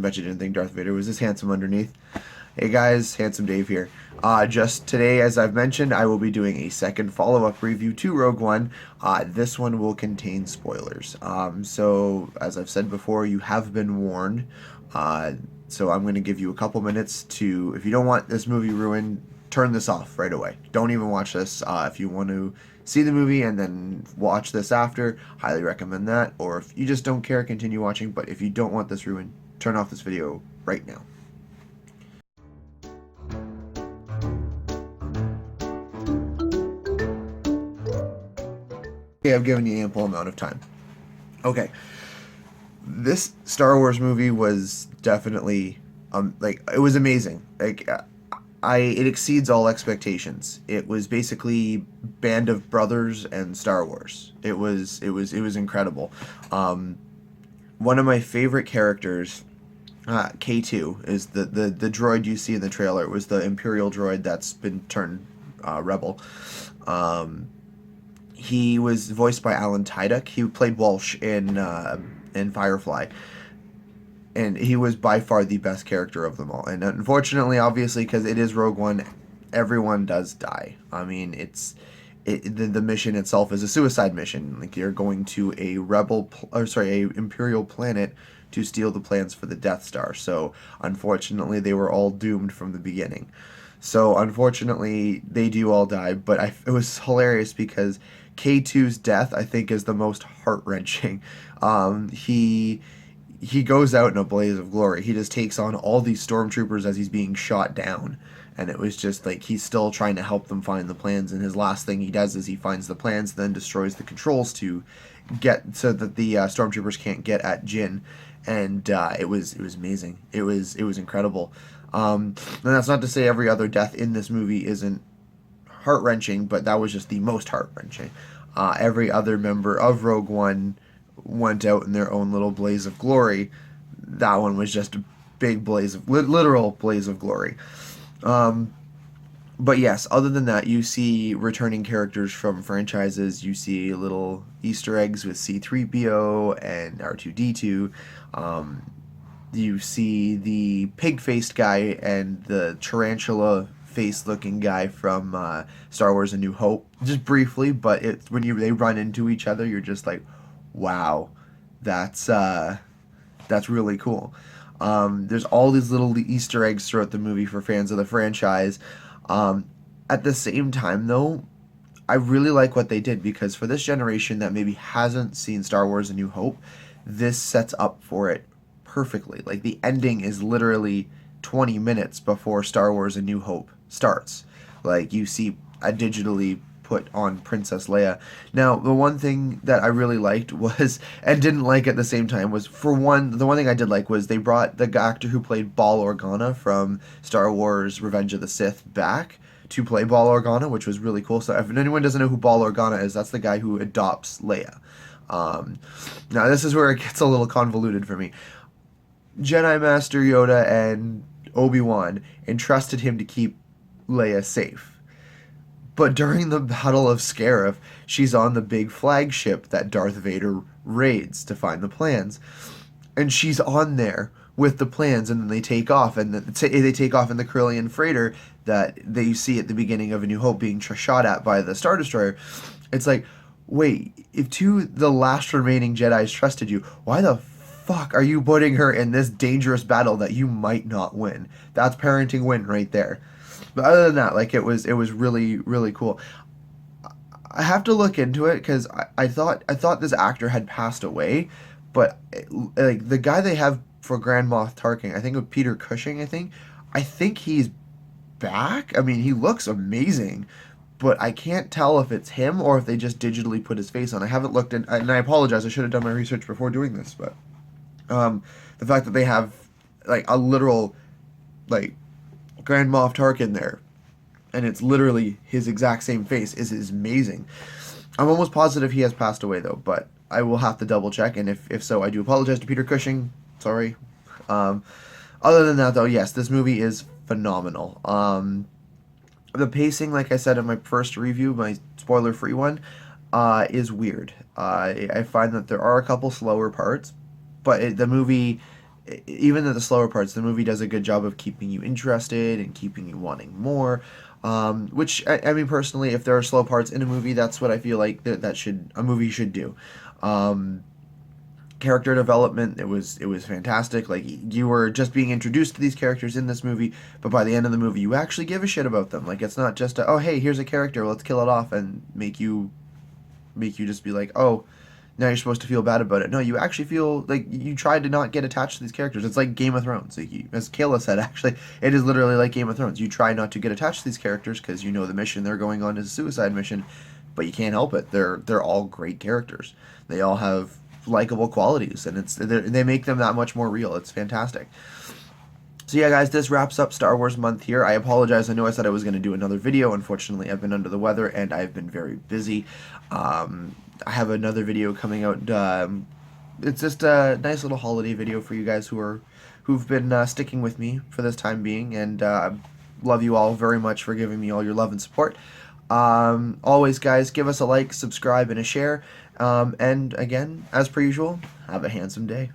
bet you didn't think Darth Vader was this handsome underneath. Hey guys, Handsome Dave here. Just today, as I've mentioned, I will be doing a second follow-up review to Rogue One. This one will contain spoilers. So, as I've said before, you have been warned. So I'm going to give you a couple minutes to, if you don't want this movie ruined, turn this off right away. Don't even watch this. If you want to see the movie and then watch this after, highly recommend that. Or if you just don't care, continue watching. But if you don't want this ruined, turn off this video right now. Okay, I've given you ample amount of time. Okay, this Star Wars movie was definitely like it was amazing. Like it exceeds all expectations. It was basically Band of Brothers and Star Wars. It was incredible. One of my favorite characters, K2, is the droid you see in the trailer. It was the Imperial droid that's been turned rebel. He was voiced by Alan Tudyk. He played Walsh in Firefly, and he was by far the best character of them all. And unfortunately, obviously, because it is Rogue One, everyone does die. I mean, the mission itself is a suicide mission. Like, you're going to a a Imperial planet to steal the plans for the Death Star. So unfortunately, they were all doomed from the beginning. So unfortunately, they do all die. But it was hilarious because K2's death, I think, is the most heart-wrenching. He goes out in a blaze of glory. He just takes on all these stormtroopers as he's being shot down. And it was just like he's still trying to help them find the plans. And his last thing he does is he finds the plans, then destroys the controls to get so that the stormtroopers can't get at Jyn. And it was amazing. It was incredible. And that's not to say every other death in this movie isn't heart-wrenching, but that was just the most heart-wrenching. Every other member of Rogue One went out in their own little blaze of glory. That one was just a big blaze of literal blaze of glory. But yes, other than that, you see returning characters from franchises. You see little Easter eggs with C-3PO and R2-D2. You see the pig-faced guy and the tarantula face-looking guy from Star Wars: A New Hope, just briefly. But it's when they run into each other, you're just like, wow, that's really cool. There's all these little Easter eggs throughout the movie for fans of the franchise. At the same time, though, I really like what they did, because for this generation that maybe hasn't seen Star Wars: A New Hope, this sets up for it perfectly. Like, the ending is literally 20 minutes before Star Wars: A New Hope starts. Like, you see a digitally put on Princess Leia. Now, the one thing that I really liked was, and didn't like at the same time, was, for one, the one thing I did like was they brought the actor who played Bail Organa from Star Wars: Revenge of the Sith back to play Bail Organa, which was really cool. So if anyone doesn't know who Bail Organa is, that's the guy who adopts Leia. Now, this is where it gets a little convoluted for me. Jedi Master Yoda and Obi-Wan entrusted him to keep Leia safe. But during the Battle of Scarif, she's on the big flagship that Darth Vader raids to find the plans. And she's on there with the plans, and then they take off. And they take off in the Corellian freighter that you see at the beginning of A New Hope being shot at by the Star Destroyer. It's like, wait, if the last remaining Jedis trusted you, why the fuck are you putting her in this dangerous battle that you might not win? That's parenting win right there. But other than that, like, it was really, really cool. I have to look into it, because I thought this actor had passed away, but like, the guy they have for Grand Moff Tarkin, I think of Peter Cushing. I think he's back. I mean, he looks amazing, but I can't tell if it's him or if they just digitally put his face on. I haven't looked in, and I apologize. I should have done my research before doing this, but the fact that they have like a literal like Grand Moff Tarkin there, and it's literally his exact same face, is amazing. I'm almost positive he has passed away, though, but I will have to double check, and if so, I do apologize to Peter Cushing. Sorry. Other than that, though, yes, this movie is phenomenal. The pacing, like I said in my first review, my spoiler-free one, is weird. I find that there are a couple slower parts, but the movie even the slower parts, the movie does a good job of keeping you interested and keeping you wanting more. Which I mean, personally, if there are slow parts in a movie, that's what I feel like that should a movie should do. Um, Character development, it was fantastic. Like, you were just being introduced to these characters in this movie, but by the end of the movie you actually give a shit about them. Like, it's not just oh, hey, here's a character, let's kill it off and make you just be like, oh, now you're supposed to feel bad about it. No, you actually feel like you tried to not get attached to these characters. It's like Game of Thrones. Like as Kayla said, actually, it is literally like Game of Thrones. You try not to get attached to these characters because you know the mission they're going on is a suicide mission, but you can't help it. They're all great characters. They all have likable qualities, and they make them that much more real. It's fantastic. So yeah, guys, this wraps up Star Wars month here. I apologize. I know I said I was going to do another video. Unfortunately, I've been under the weather and I've been very busy. I have another video coming out. It's just a nice little holiday video for you guys who've been sticking with me for this time being, and love you all very much for giving me all your love and support. Always, guys, give us a like, subscribe, and a share. And again, as per usual, have a handsome day.